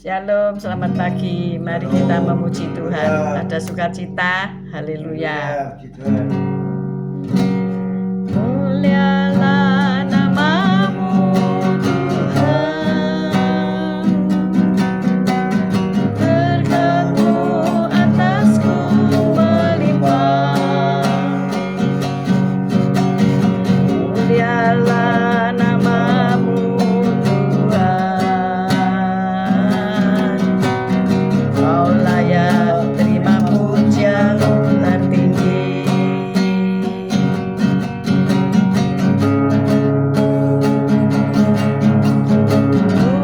Shalom, selamat pagi. Mari kita memuji Tuhan. Ada sukacita. Haleluya. Puji Tuhan. Mulialah namamu Tuhan, berkat-Mu atasku melimpah. Mulialah namamu Tuhan, Kau layak terima pujian tertinggi.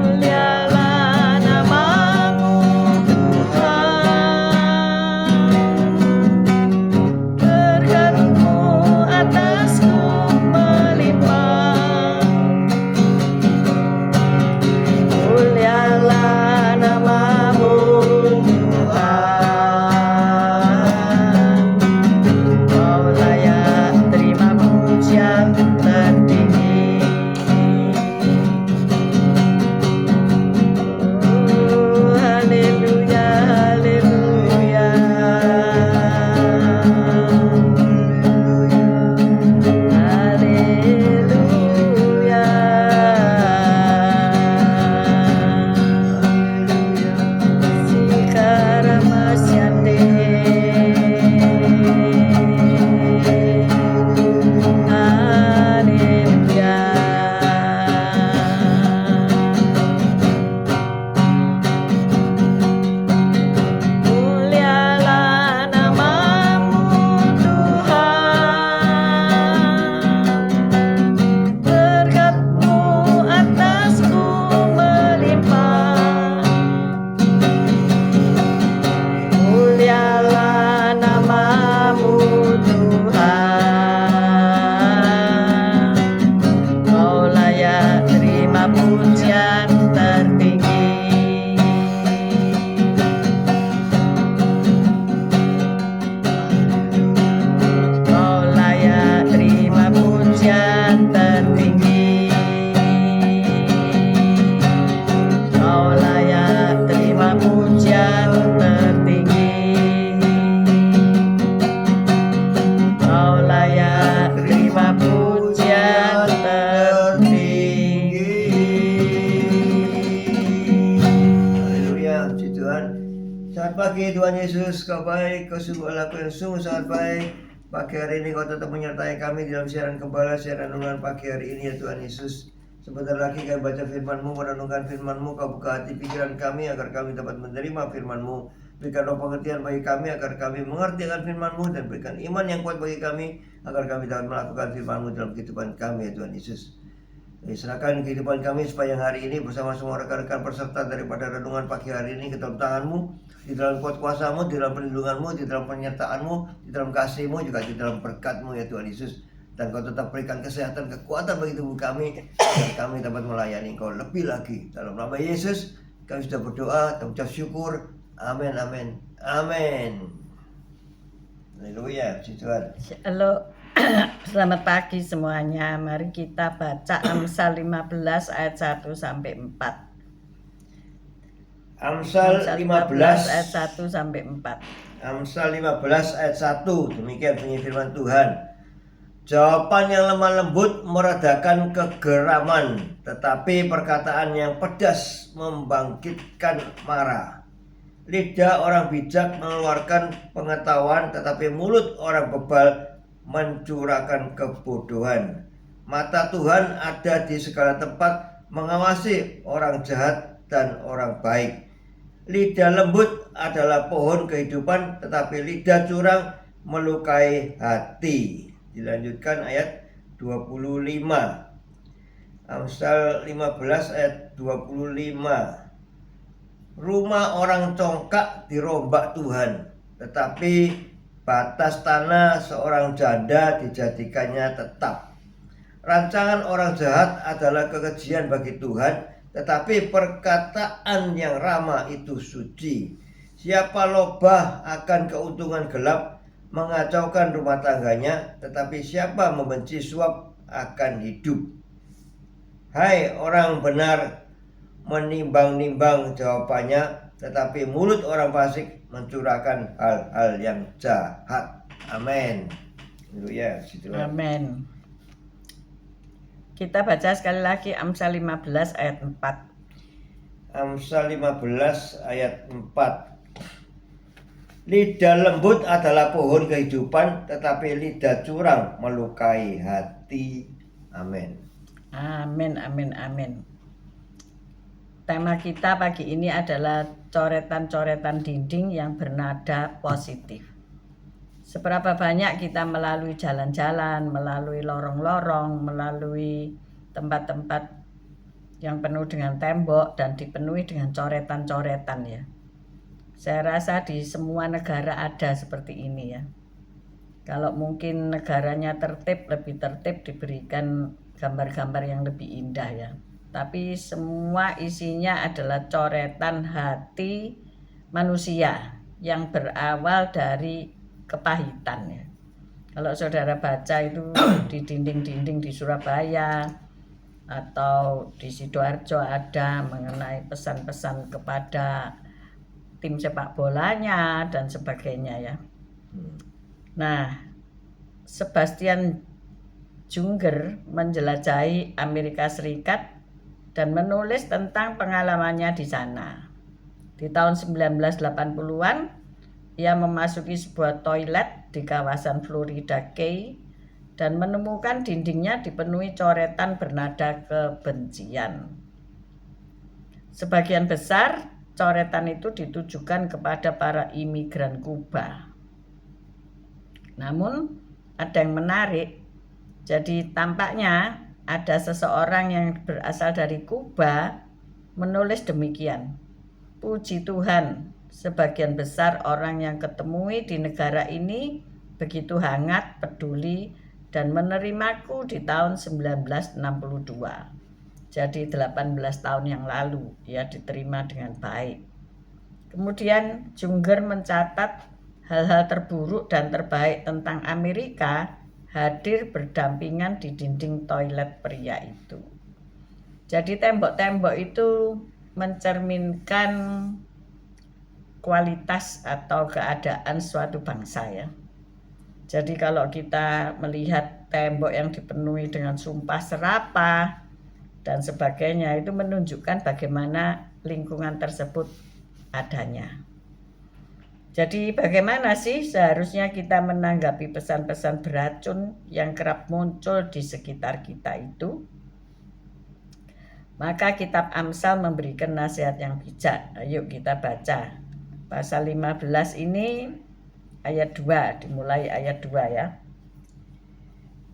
Mulialah namamu Tuhan, berkat-Mu atasku melimpah. Mulialah namamu Tuhan, Kau layak terima pujian tertinggi. Haleluya, haleluya. Haleluya. Sikaramasyande. Haleluya. Mulialah namamu Tuhan, berkat-Mu atasku melimpah. Mulialah namamu Tuhan, Kau layak terima pujian tertinggi. Kau layak terima pujian tertinggi. Kau layak terima pujian tertinggi. Kau layak terima pujian tertinggi. Haleluya, puji Tuhan. Selamat pagi Tuhan Yesus, Kau baik, Kau sungguh Allah yang sungguh sangat baik. Pagi hari ini Kau tetap menyertai kami dalam siaran gembala, siaran renungan pagi hari ini ya Tuhan Yesus. Sebentar lagi kami baca firman-Mu, merenungkan firman-Mu. Kau buka hati pikiran kami agar kami dapat menerima firman-Mu. Berikan roh pengertian bagi kami agar kami mengerti akan firman-Mu, dan berikan iman yang kuat bagi kami agar kami dapat melakukan firman-Mu dalam kehidupan kami ya Tuhan Yesus. Serahkan kehidupan kami sepanjang hari ini bersama semua rekan-rekan peserta daripada renungan pagi hari ini ke dalam tangan-Mu, di dalam kuat kuasa-Mu, di dalam perlindungan-Mu, di dalam penyertaan-Mu, di dalam kasih-Mu, juga di dalam berkat-Mu ya Tuhan Yesus. Dan Kau tetap berikan kesehatan, kekuatan bagi tubuh kami, agar kami dapat melayani Kau lebih lagi. Dalam nama Yesus kami sudah berdoa dan ucap syukur. Amin, amin, amin. Haleluya, puji Tuhan. Halo, selamat pagi semuanya. Mari kita baca Amsal 15 ayat 1 sampai 4. Amsal ayat 15 1 sampai 4. Amsal 15 ayat 1. Demikian bunyi firman Tuhan. Jawaban yang lemah lembut meredakan kegeraman, tetapi perkataan yang pedas membangkitkan marah. Lidah orang bijak mengeluarkan pengetahuan, tetapi mulut orang bebal mencurahkan kebodohan. Mata Tuhan ada di segala tempat, mengawasi orang jahat dan orang baik. Lidah lembut adalah pohon kehidupan, tetapi lidah curang melukai hati. Dilanjutkan ayat 25. Amsal 15 ayat 25. Rumah orang congkak dirombak Tuhan, tetapi batas tanah seorang janda dijadikannya tetap. Rancangan orang jahat adalah kekejian bagi Tuhan, tetapi perkataan yang ramah itu suci. Siapa lobah akan keuntungan gelap mengacaukan rumah tangganya, tetapi siapa membenci suap akan hidup. Hai orang benar, menimbang-nimbang jawabannya, tetapi mulut orang fasik mencurahkan hal-hal yang jahat. Amin. Haleluya, situlah. Amin. Kita baca sekali lagi Amsal 15 ayat 4. Amsal 15 ayat 4. Lidah lembut adalah pohon kehidupan, tetapi lidah curang melukai hati. Amin. Amin, amin, amin. Tema kita pagi ini adalah coretan-coretan dinding yang bernada positif. Seberapa banyak kita melalui jalan-jalan, melalui lorong-lorong, melalui tempat-tempat yang penuh dengan tembok dan dipenuhi dengan coretan-coretan ya. Saya rasa di semua negara ada seperti ini ya. Kalau mungkin negaranya tertib, lebih tertib, diberikan gambar-gambar yang lebih indah ya. Tapi semua isinya adalah coretan hati manusia yang berawal dari kepahitan ya. Kalau saudara baca itu di dinding-dinding di Surabaya atau di Sidoarjo ada mengenai pesan-pesan kepada tim sepak bolanya dan sebagainya ya. Nah, Sebastian Junger menjelajahi Amerika Serikat dan menulis tentang pengalamannya di sana. Di tahun 1980-an, ia memasuki sebuah toilet di kawasan Florida Key dan menemukan dindingnya dipenuhi coretan bernada kebencian. Sebagian besar coretan itu ditujukan kepada para imigran Kuba. Namun ada yang menarik, jadi tampaknya ada seseorang yang berasal dari Kuba menulis demikian. Puji Tuhan, sebagian besar orang yang ketemui di negara ini begitu hangat, peduli, dan menerimaku di tahun 1962. Jadi 18 tahun yang lalu ia diterima dengan baik. Kemudian Junger mencatat hal-hal terburuk dan terbaik tentang Amerika hadir berdampingan di dinding toilet pria itu. Jadi tembok-tembok itu mencerminkan kualitas atau keadaan suatu bangsa ya. Jadi kalau kita melihat tembok yang dipenuhi dengan sumpah serapah dan sebagainya, itu menunjukkan bagaimana lingkungan tersebut adanya. Jadi bagaimana sih seharusnya kita menanggapi pesan-pesan beracun yang kerap muncul di sekitar kita itu? Maka kitab Amsal memberikan nasihat yang bijak. Ayo kita baca. Pasal 15 ini ayat 2, dimulai ayat 2 ya.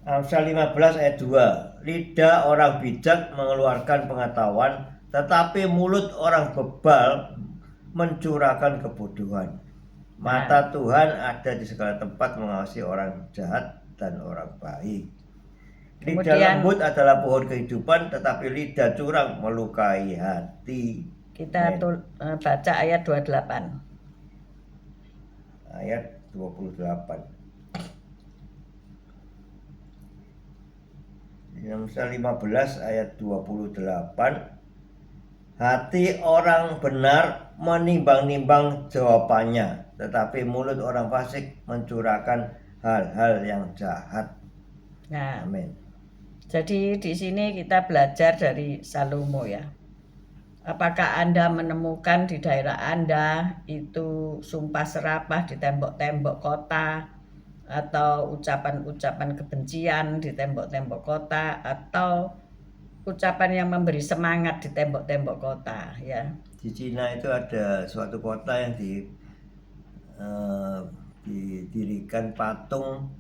Amsal 15 ayat 2. Lidah orang bijak mengeluarkan pengetahuan, tetapi mulut orang bebal mencurahkan kebodohan. Mata Tuhan ada di segala tempat mengawasi orang jahat dan orang baik. Lidah lembut adalah pohon kehidupan, tetapi lidah curang melukai hati. Kita baca ayat 28. Ayat 28. Amsal 15 ayat 28. Hati orang benar menimbang-nimbang jawabannya, tetapi mulut orang fasik mencurahkan hal-hal yang jahat. Nah, amin. Jadi di sini kita belajar dari Salomo ya. Apakah Anda menemukan di daerah Anda itu sumpah serapah di tembok-tembok kota, atau ucapan-ucapan kebencian di tembok-tembok kota, atau ucapan yang memberi semangat di tembok-tembok kota ya. Di Cina itu ada suatu kota yang didirikan patung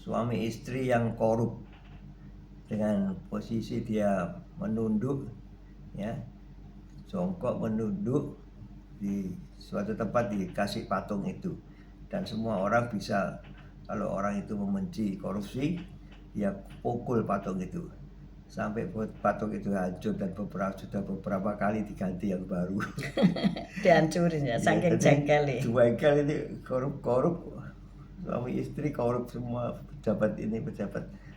suami istri yang korup, dengan posisi dia menunduk ya, jongkok menunduk di suatu tempat, dikasih patung itu, dan semua orang bisa, kalau orang itu membenci korupsi, dia pukul patung itu sampai patung itu hancur dan beberapa kali diganti yang baru. Dihancurin ya, saking jengkelnya. Jengkel ini korup, suami istri korup semua, pejabat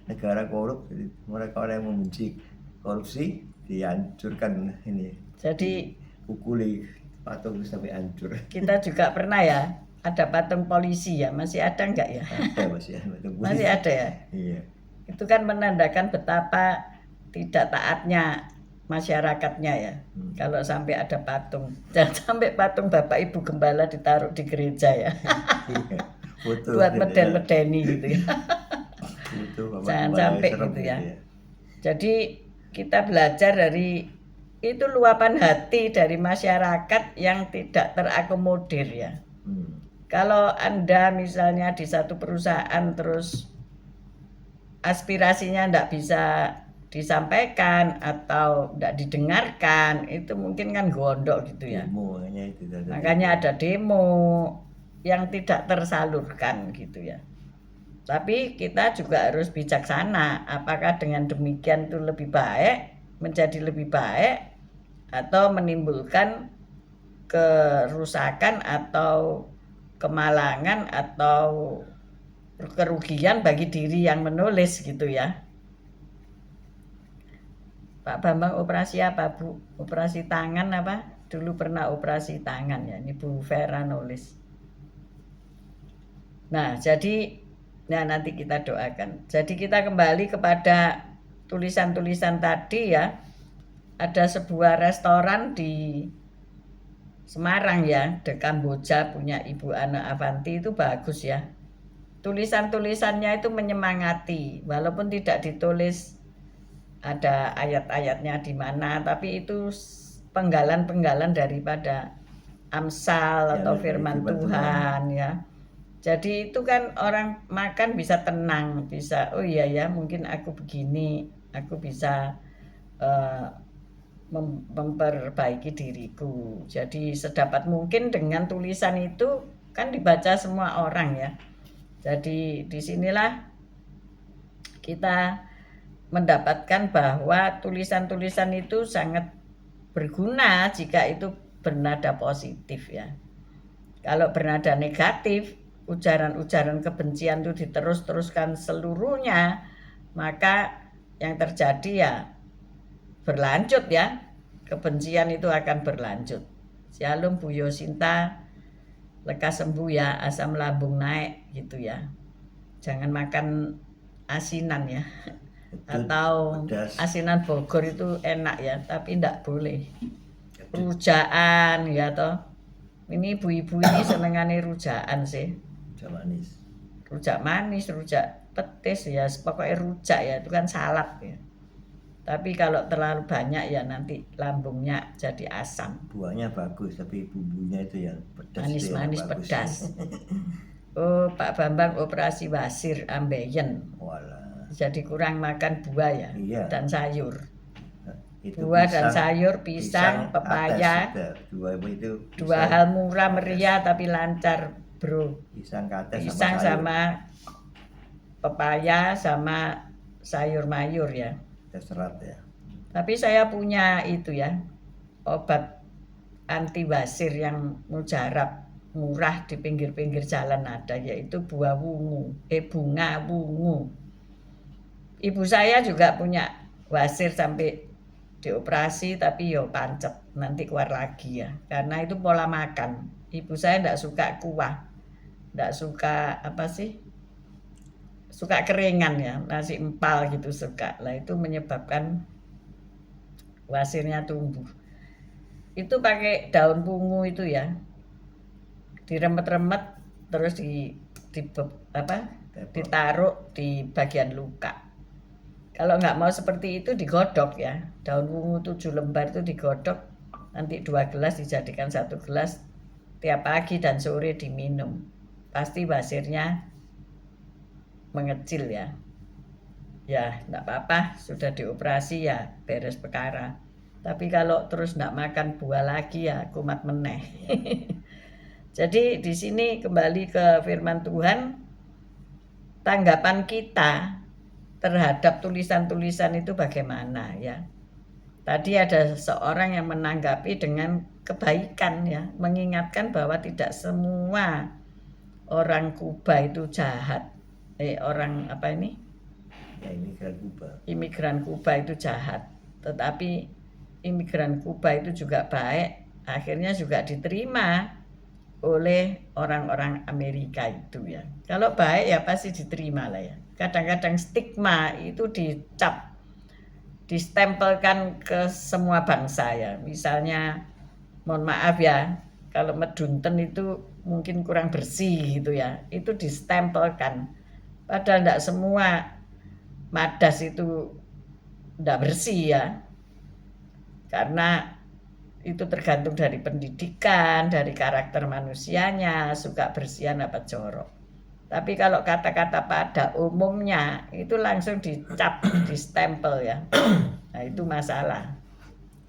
negara korup. Jadi mereka orang yang membenci korupsi dihancurkan ini. Jadi Pukuli patung sampai hancur. kita juga pernah ya ada patung polisi ya, masih ada enggak ya? Ada masih patung Masih polisi. ada ya. Iya. Itu kan menandakan betapa tidak taatnya masyarakatnya ya. Kalau sampai ada patung, jangan sampai patung Bapak Ibu Gembala ditaruh di gereja ya. Iya. Foto Buat gitu ya. meden-medeni gitu ya. Foto Bapak Jangan Gembala sampai serem gitu ya. ya. Jadi kita belajar dari itu luapan hati dari masyarakat yang tidak terakomodir ya. Kalau Anda misalnya di satu perusahaan terus aspirasinya tidak bisa disampaikan atau tidak didengarkan, itu mungkin kan gondok gitu ya. Demo itu. Makanya ada demo yang tidak tersalurkan gitu ya. Tapi kita juga harus bijaksana, apakah dengan demikian itu lebih baik, menjadi lebih baik, atau menimbulkan kerusakan atau kemalangan atau kerugian bagi diri yang menulis gitu ya. Pak Bambang operasi apa Bu? Operasi tangan apa? Dulu pernah operasi tangan ya, ini Bu Vera nulis. Nah jadi nanti kita doakan. Jadi kita kembali kepada tulisan-tulisan tadi ya. Ada sebuah restoran di Semarang ya, De Kamboja punya Ibu Ana Avanti, itu bagus ya. Tulisan-tulisannya itu menyemangati, walaupun tidak ditulis ada ayat-ayatnya di mana, tapi itu penggalan-penggalan daripada Amsal Ya, atau dari firman firman Tuhan ya. Jadi itu kan orang makan bisa tenang, bisa oh iya ya mungkin aku begini, aku bisa memperbaiki diriku. Jadi sedapat mungkin dengan tulisan itu kan dibaca semua orang ya. Jadi disinilah kita mendapatkan bahwa tulisan-tulisan itu sangat berguna jika itu bernada positif ya. Kalau bernada negatif, ujaran-ujaran kebencian itu diterus-teruskan seluruhnya, maka yang terjadi ya berlanjut ya, kebencian itu akan berlanjut. Shalom Bu Yosinta, lekas sembuh ya, asam lambung naik gitu ya. Jangan makan asinan ya. Atau asinan Bogor itu enak ya, tapi tidak boleh. Rujaan ya toh. Ini ibu-ibu ini senengane rujaan sih. Rujak manis. Rujak manis, rujak petis ya, pokoknya rujak ya, itu kan salad ya. Tapi kalau terlalu banyak ya nanti lambungnya jadi asam. Buahnya bagus, tapi bumbunya itu yang pedas. Manis-manis pedas. Oh, Pak Bambang operasi wasir ambeien. Walah. Jadi kurang makan buah ya, Iya. dan sayur. Itu Buah dan sayur, pisang, pepaya. Dua hal murah meriah tapi lancar, Bro. Pisang sama pepaya sama sayur mayur ya. Serat ya. Tapi saya punya itu ya, obat anti wasir yang mujarab, murah di pinggir-pinggir jalan ada, yaitu bunga wungu. Ibu saya juga punya wasir sampai dioperasi tapi yo pancet, nanti keluar lagi ya, karena itu pola makan. Ibu saya tidak suka kuah, tidak suka apa sih, suka keringan ya, nasi empal gitu suka lah, itu menyebabkan wasirnya tumbuh. Itu pakai daun pungu itu ya, diremet-remet terus ditaruh di bagian luka. Kalau nggak mau seperti itu digodok ya, daun pungu 7 lembar itu digodok, nanti 2 gelas dijadikan 1 gelas, tiap pagi dan sore diminum, pasti wasirnya mengecil ya. Ya enggak apa-apa, sudah dioperasi ya beres perkara. Tapi kalau terus enggak makan buah lagi ya kumat meneh. Jadi di sini kembali ke firman Tuhan, tanggapan kita terhadap tulisan-tulisan itu bagaimana ya. Tadi ada seorang yang menanggapi dengan kebaikan ya, mengingatkan bahwa tidak semua orang Kuba itu jahat. Imigran Kuba itu jahat, tetapi imigran Kuba itu juga baik, akhirnya juga diterima oleh orang-orang Amerika itu ya. Kalau baik ya pasti diterima lah ya. Kadang-kadang stigma itu distempelkan ke semua bangsa ya. Misalnya, mohon maaf ya, kalau medunten itu mungkin kurang bersih gitu ya, itu distempelkan. Padahal tidak semua madas itu tidak bersih ya, karena itu tergantung dari pendidikan, dari karakter manusianya, suka bersihan apa jorok. Tapi kalau kata-kata pada umumnya itu langsung dicap, distempel ya. Nah itu masalah.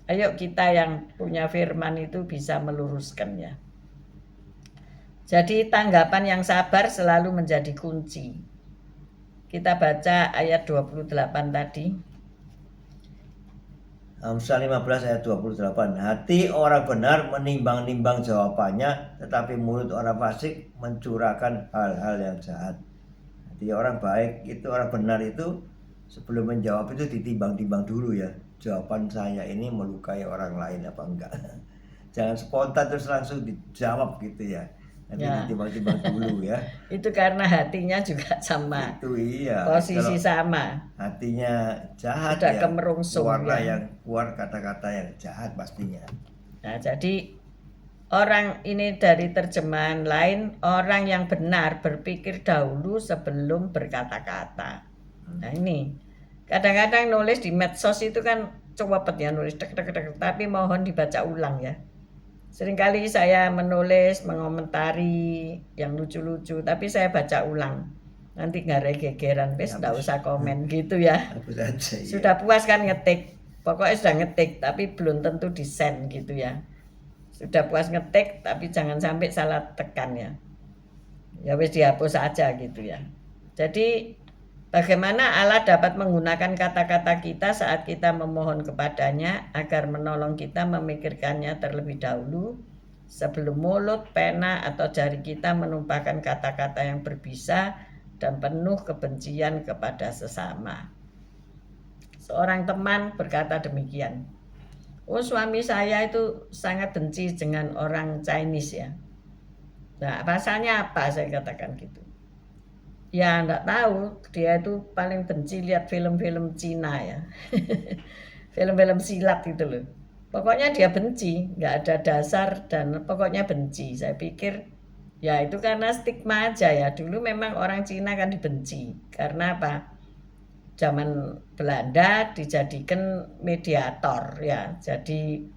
Ayo kita yang punya firman itu bisa meluruskan ya. Jadi tanggapan yang sabar selalu menjadi kunci. Kita baca ayat 28 tadi. Amsal 15 ayat 28. Hati orang benar menimbang-nimbang jawabannya, tetapi mulut orang fasik mencurahkan hal-hal yang jahat. Hati orang baik itu, orang benar itu, sebelum menjawab itu ditimbang-timbang dulu ya. Jawaban saya ini melukai orang lain apa enggak. Jangan spontan terus langsung dijawab gitu ya. Nanti Ya. ditimbang-timbang dulu ya. Itu karena hatinya juga sama, Itu iya. posisi Kalau sama. hatinya jahat Udah ya, kemerungsung keluarlah ya. yang keluar kata-kata yang jahat pastinya. Nah, jadi orang ini dari terjemahan lain, orang yang benar berpikir dahulu sebelum berkata-kata. Nah ini, kadang-kadang nulis di medsos itu kan cepet ya nulis dek, tapi mohon dibaca ulang ya. Seringkali saya menulis, mengomentari yang lucu-lucu, tapi saya baca ulang. Nanti nggak gegeran, wes nggak usah komen gitu ya. Hapus aja ya. Sudah puas kan ngetik, pokoknya sudah ngetik, tapi belum tentu di-send gitu ya. Sudah puas ngetik, tapi jangan sampai salah tekan ya. Ya wes dihapus aja gitu ya. Jadi bagaimana Allah dapat menggunakan kata-kata kita saat kita memohon kepadanya agar menolong kita memikirkannya terlebih dahulu sebelum mulut, pena, atau jari kita menumpahkan kata-kata yang berbisa dan penuh kebencian kepada sesama. Seorang teman berkata demikian. Oh, suami saya itu sangat benci dengan orang Chinese ya. Nah, pasalnya apa? Saya katakan gitu. Ya enggak tahu, dia itu paling benci lihat film-film Cina ya. Film-film silat gitu loh. Pokoknya dia benci, nggak ada dasar dan pokoknya benci. Saya pikir ya itu karena stigma aja ya. Dulu memang orang Cina kan dibenci. Karena apa? Zaman Belanda dijadikan mediator ya. Jadi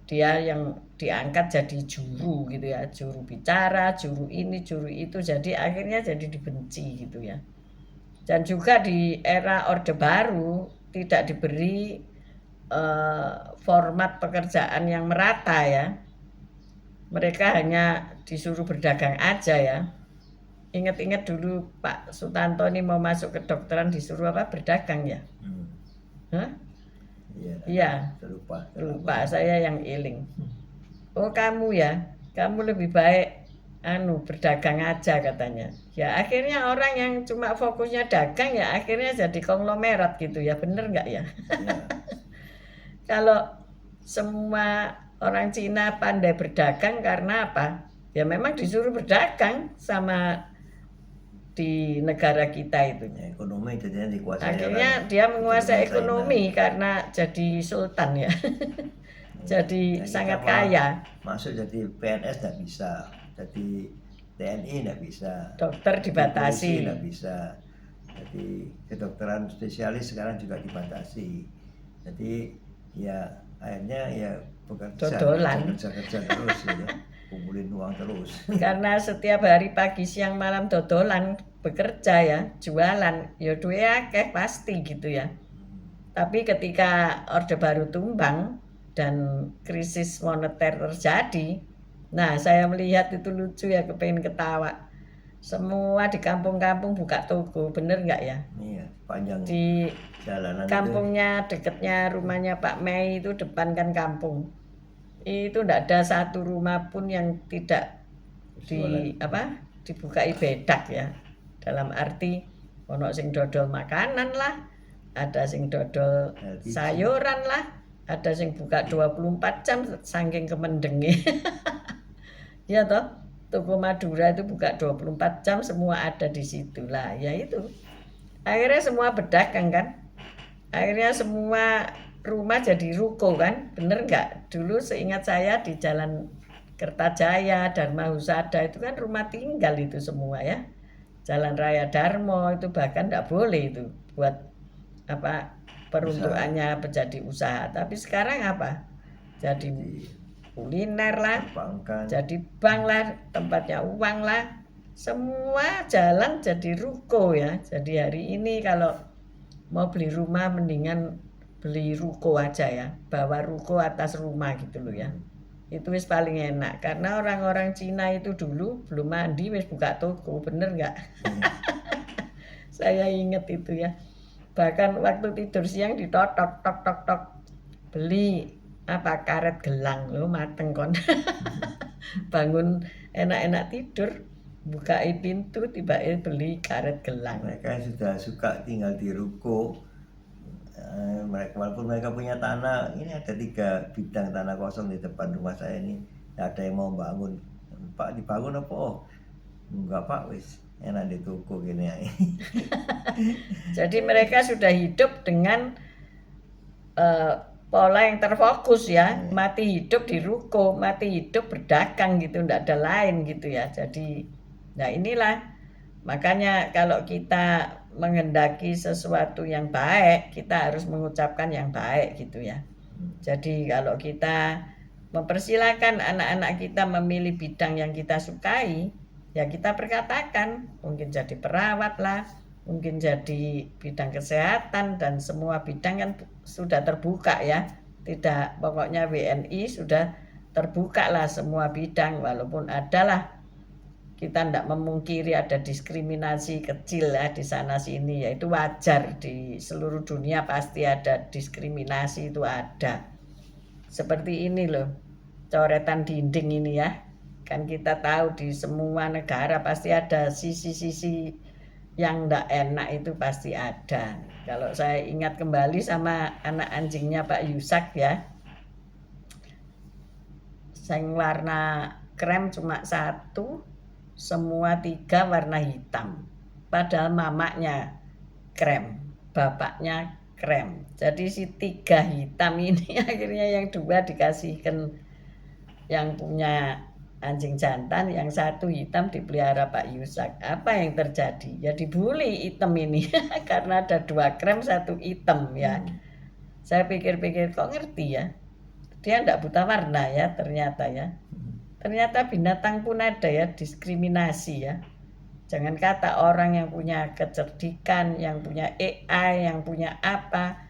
dia yang diangkat jadi juru gitu ya, juru bicara, juru ini, juru itu, jadi akhirnya jadi dibenci gitu ya. Dan juga di era Orde Baru tidak diberi format pekerjaan yang merata ya. Mereka hanya disuruh berdagang aja ya. Ingat-ingat dulu Pak Sutanto ini mau masuk ke kedokteran disuruh apa? Berdagang ya. Hah? Iya. Lupa saya yang iling. Oh kamu ya, kamu lebih baik berdagang aja katanya. Ya akhirnya orang yang cuma fokusnya dagang ya akhirnya jadi konglomerat gitu ya, bener nggak ya? Kalau semua orang Cina pandai berdagang karena apa? Ya memang disuruh berdagang sama di negara kita itu. Ya, ekonomi jadinya dikuasai. Akhirnya dia menguasai ekonomi karena jadi sultan ya. Jadi sangat kaya. Masuk jadi PNS tidak bisa, jadi TNI tidak bisa, dokter dibatasi, tidak bisa, jadi kedokteran spesialis sekarang juga dibatasi. Jadi ya akhirnya ya bekerja terus ya, kumpulin uang terus. Karena setiap hari pagi siang malam dodolan bekerja ya, jualan, ya duit akeh pasti gitu ya. Tapi ketika Orde Baru tumbang dan krisis moneter terjadi, nah saya melihat itu lucu ya, kepengen ketawa. Semua di kampung-kampung buka toko, bener nggak ya? Iya, panjang di jalanan kampungnya itu. Deketnya rumahnya Pak Mei itu depan kan kampung. Itu nggak ada satu rumah pun yang tidak dibukai bedak ya. Dalam arti ono sing dodol makanan lah, ada sing dodol sayuran lah, Ada yang buka 24 jam saking kemendenge. Ya toh, toko Madura itu buka 24 jam, semua ada di situ lah. Ya itu. Akhirnya semua berdagang kan. Akhirnya semua rumah jadi ruko kan. Bener nggak? Dulu seingat saya di Jalan Kertajaya, Dharma Husada itu kan rumah tinggal itu semua ya. Jalan Raya Darmo itu bahkan nggak boleh itu buat apa peruntukannya menjadi usaha. Tapi sekarang apa? Jadi kuliner lah, Perbankan. jadi bank lah, tempatnya uang lah. Semua jalan jadi ruko ya. Jadi hari ini kalau mau beli rumah mendingan beli ruko aja ya. Bawa ruko atas rumah gitu loh ya. Itu wis paling enak karena orang-orang Cina itu dulu belum mandi wis buka toko, bener nggak? Saya inget itu ya. Bahkan waktu tidur siang ditotok tok tok tok beli apa karet gelang lo mateng kon. Bangun enak-enak tidur bukain pintu tiba-tiba beli karet gelang. Mereka sudah suka tinggal di ruko. Mereka walaupun mereka punya tanah, ini ada 3 bidang tanah kosong di depan rumah saya ini. Ada yang mau bangun, Pak dibangun apa? Oh, enggak Pak, wis enak di toko gini. Jadi mereka sudah hidup dengan pola yang terfokus ya, mati hidup di ruko, mati hidup berdagang gitu, enggak ada lain gitu ya. Jadi, nah inilah makanya kalau kita menghendaki sesuatu yang baik, kita harus mengucapkan yang baik gitu ya. Jadi kalau kita mempersilahkan anak-anak kita memilih bidang yang kita sukai, ya kita perkatakan, mungkin jadi perawat lah, mungkin jadi bidang kesehatan dan semua bidang kan sudah terbuka ya. Tidak, pokoknya WNI sudah terbuka lah semua bidang, walaupun adalah kita tidak memungkiri ada diskriminasi kecil ya di sana sini, ya itu wajar, di seluruh dunia pasti ada diskriminasi, itu ada. Seperti ini loh, coretan dinding ini ya, kan kita tahu di semua negara pasti ada sisi-sisi yang tidak enak, itu pasti ada. Kalau saya ingat kembali sama anak anjingnya Pak Yusak ya, yang warna krem cuma 1, semua 3 warna hitam. Padahal mamanya krem, bapaknya krem. Jadi si 3 hitam ini akhirnya yang 2 dikasihkan yang punya anjing jantan, yang 1 hitam dipelihara Pak Yusak. Apa yang terjadi? Ya dibully hitam ini karena ada 2 krem 1 hitam ya. Saya pikir-pikir kok ngerti ya. Dia enggak buta warna ya ternyata ya. Ternyata binatang pun ada ya diskriminasi ya. Jangan kata orang yang punya kecerdikan, yang punya AI, yang punya apa,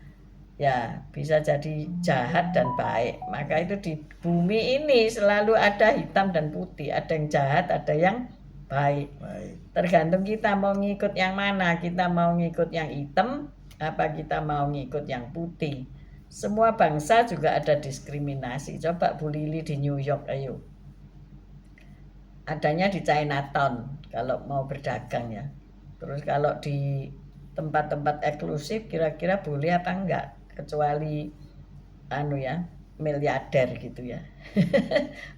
ya bisa jadi jahat dan baik. Maka itu di bumi ini selalu ada hitam dan putih, ada yang jahat, ada yang baik. Tergantung kita mau ngikut yang mana, kita mau ngikut yang hitam, apa kita mau ngikut yang putih. Semua bangsa juga ada diskriminasi. Coba Bu Lili di New York, ayo. Adanya di Chinatown kalau mau berdagang ya. Terus kalau di tempat-tempat eksklusif kira-kira boleh apa enggak, kecuali miliarder gitu ya.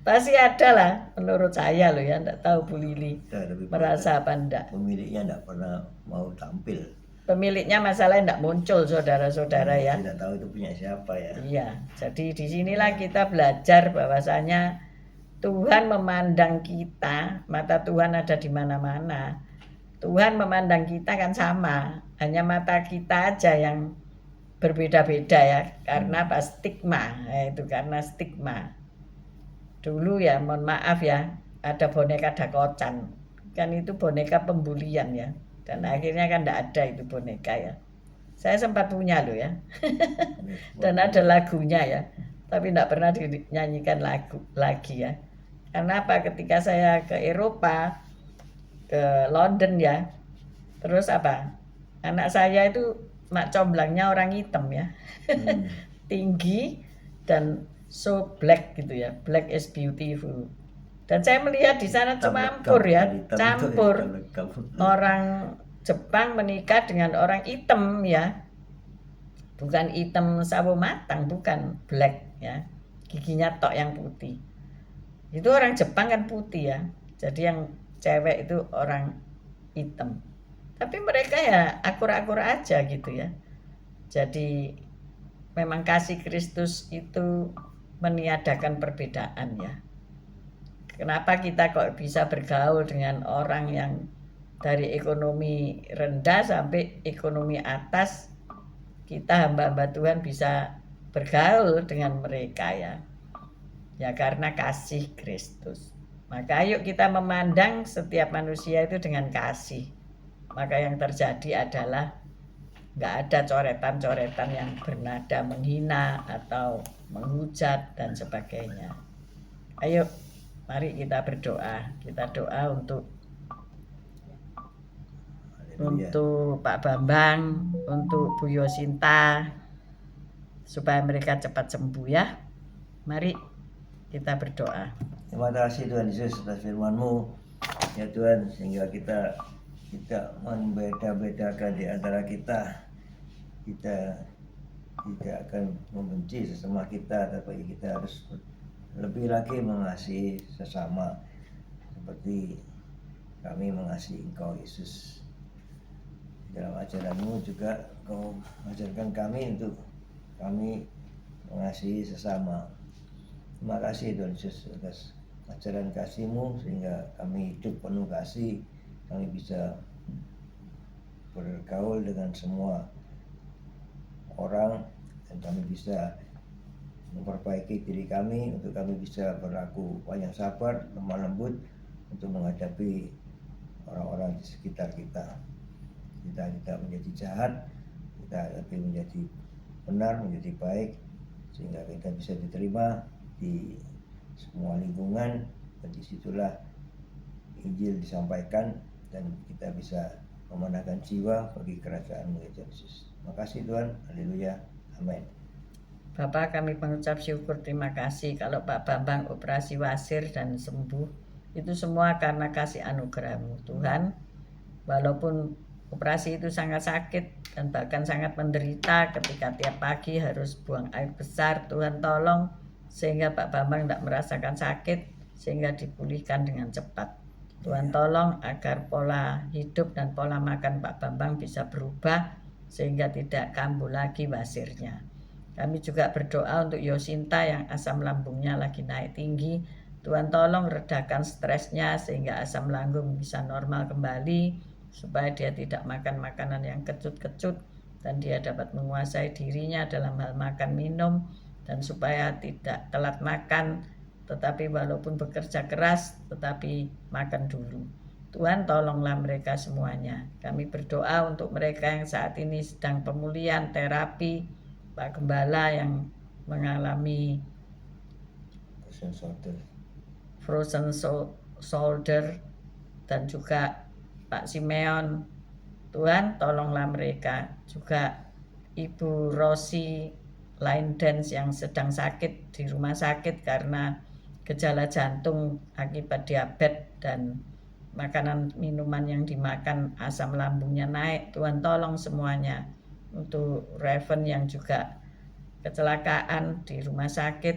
Pasti ada lah menurut saya loh ya, enggak tahu Bu Lili merasa apa enggak. Pemiliknya enggak pernah mau tampil. Pemiliknya masalahnya enggak muncul, saudara-saudara ya. Tidak tahu itu punya siapa ya. Iya, jadi disinilah kita belajar bahwasanya Tuhan memandang kita, mata Tuhan ada di mana-mana. Tuhan memandang kita kan sama, hanya mata kita aja yang berbeda-beda ya, karena apa? Stigma, ya itu karena stigma. Dulu ya, mohon maaf ya, ada boneka dakocan, kan itu boneka pembulian ya, dan akhirnya kan tidak ada itu boneka ya. Saya sempat punya loh ya, dan ada lagunya ya, tapi tidak pernah dinyanyikan lagu lagi ya. Karena apa? Ketika saya ke Eropa, ke London ya, terus apa? Anak saya itu mak comblangnya orang hitam ya, tinggi dan so black gitu ya, black is beautiful. Dan saya melihat di sana campur ya, campur orang Jepang menikah dengan orang hitam ya. bukan hitam sawo matang, bukan black ya, giginya tok yang putih. Itu orang Jepang kan putih ya, jadi yang cewek itu orang hitam. Tapi mereka ya akur-akur aja gitu ya. Jadi memang kasih Kristus itu meniadakan perbedaan ya. Kenapa kita kok bisa bergaul dengan orang yang dari ekonomi rendah sampai ekonomi atas, kita hamba-hamba Tuhan bisa bergaul dengan mereka ya. Ya karena kasih Kristus. Maka ayo kita memandang setiap manusia itu dengan kasih. Maka yang terjadi adalah nggak ada coretan-coretan yang bernada menghina atau menghujat dan sebagainya. Ayo, mari kita berdoa. Kita doa untuk Pak Bambang, untuk Bu Yosinta, supaya mereka cepat sembuh ya. Mari kita berdoa. Terima kasih Tuhan Yesus atas firman-Mu ya Tuhan, sehingga kita membeda-bedakan di antara kita tidak akan membenci sesama kita, tapi kita harus lebih lagi mengasihi sesama seperti kami mengasihi Engkau Yesus. Dalam ajaran-Mu juga Engkau mengajarkan kami untuk kami mengasihi sesama. Terima kasih Tuhan Yesus atas ajaran kasih-Mu, sehingga kami hidup penuh kasih, kami bisa bergaul dengan semua orang, dan kami bisa memperbaiki diri kami untuk kami bisa berlaku banyak sabar, lemah lembut untuk menghadapi orang-orang di sekitar kita. Kita tidak menjadi jahat, kita tapi menjadi benar, menjadi baik, sehingga kita bisa diterima di semua lingkungan, dan disitulah Injil disampaikan dan kita bisa memenangkan jiwa bagi kerajaan-Mu ya Yesus. Terima kasih Tuhan, haleluya, amin. Bapak, kami mengucap syukur, terima kasih kalau Pak Bambang operasi wasir dan sembuh. Itu semua karena kasih anugerah-Mu Tuhan. Walaupun operasi itu sangat sakit dan bahkan sangat menderita ketika tiap pagi harus buang air besar, Tuhan tolong sehingga Pak Bambang tidak merasakan sakit, sehingga dipulihkan dengan cepat. Tuhan tolong agar pola hidup dan pola makan Pak Bambang bisa berubah sehingga tidak kambuh lagi wasirnya. Kami juga berdoa untuk Yosinta yang asam lambungnya lagi naik tinggi. Tuhan tolong redakan stresnya sehingga asam lambung bisa normal kembali, supaya dia tidak makan makanan yang kecut-kecut dan dia dapat menguasai dirinya dalam hal makan minum, dan supaya tidak telat makan, tetapi walaupun bekerja keras tetapi makan dulu. Tuhan tolonglah mereka semuanya. Kami berdoa untuk mereka yang saat ini sedang pemulihan terapi, Pak Gembala yang mengalami frozen shoulder, dan juga Pak Simeon. Tuhan tolonglah mereka. Juga Ibu Rosi Line Dance yang sedang sakit di rumah sakit karena gejala jantung akibat diabetes dan makanan minuman yang dimakan asam lambungnya naik. Tuhan tolong semuanya. Untuk Raven yang juga kecelakaan di rumah sakit,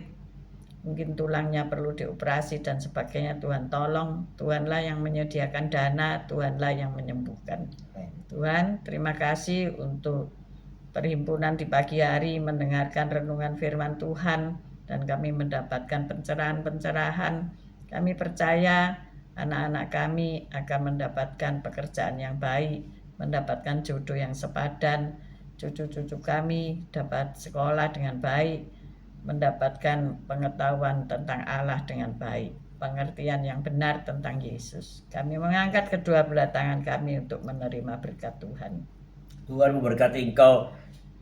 mungkin tulangnya perlu dioperasi dan sebagainya, Tuhan tolong. Tuhanlah yang menyediakan dana, Tuhanlah yang menyembuhkan. Tuhan, terima kasih untuk perhimpunan di pagi hari mendengarkan renungan firman Tuhan, dan kami mendapatkan pencerahan-pencerahan. Kami percaya anak-anak kami akan mendapatkan pekerjaan yang baik, mendapatkan jodoh yang sepadan. Cucu-cucu kami dapat sekolah dengan baik, mendapatkan pengetahuan tentang Allah dengan baik, pengertian yang benar tentang Yesus. Kami mengangkat kedua belah tangan kami untuk menerima berkat Tuhan. Tuhan memberkati engkau,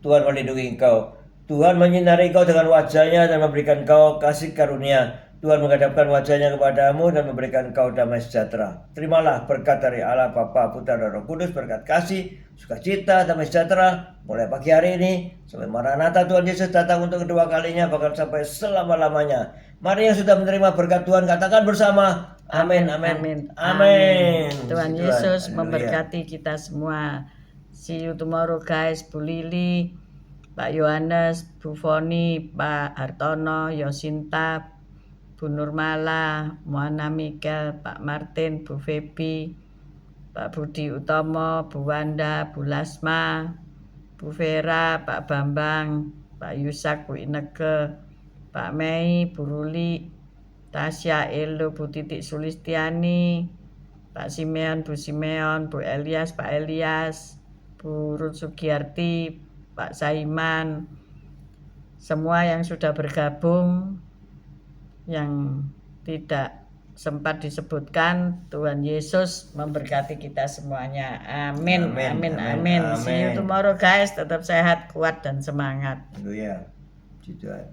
Tuhan melindungi engkau, Tuhan menyinari engkau dengan wajahnya dan memberikan engkau kasih karunia. Tuhan menghadapkan wajahnya kepadamu dan memberikan engkau damai sejahtera. Terimalah berkat dari Allah Bapa, Putra dan Roh Kudus, berkat kasih, sukacita, damai sejahtera mulai pagi hari ini sampai Maranatha Tuhan Yesus datang untuk kedua kalinya, bahkan sampai selama-lamanya. Mari yang sudah menerima berkat Tuhan katakan bersama, amin, amin, amin, amin. Tuhan Yesus memberkati kita semua. See you tomorrow guys. Bu Lili, Pak Yohanes, Bu Foni, Pak Hartono, Yosinta, Bu Nurmala, Moana Mikel, Pak Martin, Bu Febi, Pak Budi Utomo, Bu Wanda, Bu Lasma, Bu Vera, Pak Bambang, Pak Yusak, Bu Ineke, Pak Mei, Bu Ruli, Tasya, Elo, Bu Titik Sulistiani, Pak Simeon, Bu Simeon, Bu Elias, Pak Elias, Bu Ruth Sugiyarti, Pak Saiman, semua yang sudah bergabung, yang tidak sempat disebutkan, Tuhan Yesus memberkati kita semuanya. Amin, amin, amin. See you tomorrow guys, tetap sehat, kuat, dan semangat. Haleluya. Puji Tuhan.